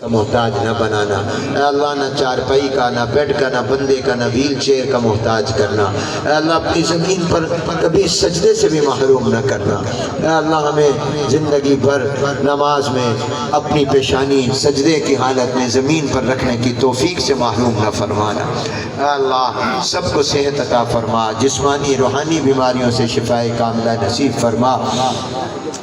کا محتاج نہ بنانا، اے اللہ نہ چارپائی کا، نہ بیڈ کا، نہ بندے کا، نہ ویل چیئر کا محتاج کرنا، اے اللہ اپنی زمین پر کبھی سجدے سے بھی محروم نہ کرنا، اے اللہ ہمیں زندگی بھر نماز میں اپنی پیشانی سجدے کی حالت میں زمین پر رکھنے کی توفیق سے محروم نہ فرمانا، اے اللہ سب کو صحت عطا فرما، جسمانی روحانی بیماریوں سے شفائے کاملہ نصیب فرما،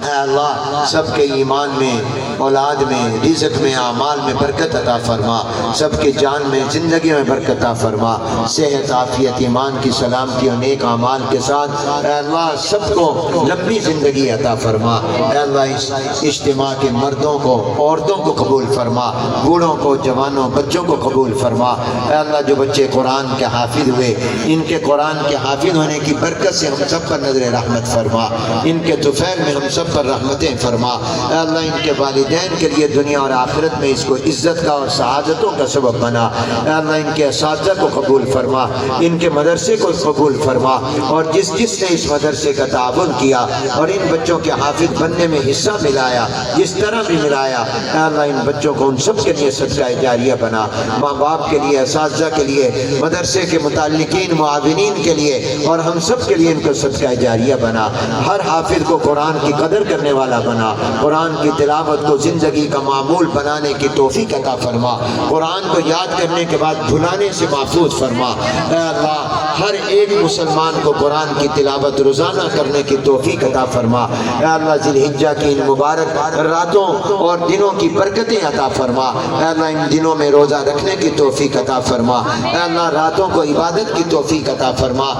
اے اللہ سب کے ایمان میں، اولاد میں، رزق میں، اعمال میں برکت عطا فرما، سب کے جان میں، زندگی میں برکت عطا فرما، صحت عافیت ایمان کی سلامتی اور نیک اعمال کے ساتھ اے اللہ سب کو لمبی زندگی عطا فرما، اے اللہ اس اجتماع کے مردوں کو، عورتوں کو قبول فرما، بوڑھوں کو، جوانوں، بچوں کو قبول فرما، اے اللہ جو بچے قرآن کے حافظ ہوئے ان کے قرآن کے حافظ ہونے کی برکت سے ہم سب پر نظر رحمت فرما، ان کے طفیل میں ہم سب پر رحمتیں فرما، اے اللہ ان کے والدین کے لیے دنیا اور آخرت میں اس کو عزت کا اور سعادتوں کا سبب بنا، اے اللہ ان کے اساتذہ کو قبول فرما، ان کے مدرسے کو قبول فرما، اور جس جس نے اس مدرسے کا تعاون کیا اور ان بچوں کے حافظ بننے میں حصہ ملایا، جس طرح بھی ملایا، اے اللہ ان بچوں کو ان سب کے لیے صدقہ جاریہ بنا، ماں باپ کے لیے، اساتذہ کے لیے، مدرسے کے متعلقین، معاونین کے لیے اور ہم سب کے لیے ان کو صدقہ جاریہ بنا، ہر حافظ کو قرآن کی قدر کرنے والا بنا، قرآن کی تلاوت کو زندگی کا معمول بنانے کی توفیق عطا فرما، قرآن کو یاد کرنے کے بعد بھلانے سے محفوظ فرما، اے اللہ ہر ایک مسلمان کو قرآن کی تلاوت روزانہ کرنے کی توفیق عطا فرما، اے اللہ ذی الحجہ کی ان مبارک راتوں اور دنوں کی برکتیں عطا فرما، اے اللہ ان دنوں میں روزہ رکھنے کی توفیق عطا فرما، اے اللہ راتوں کو عبادت کی توفیق عطا فرما۔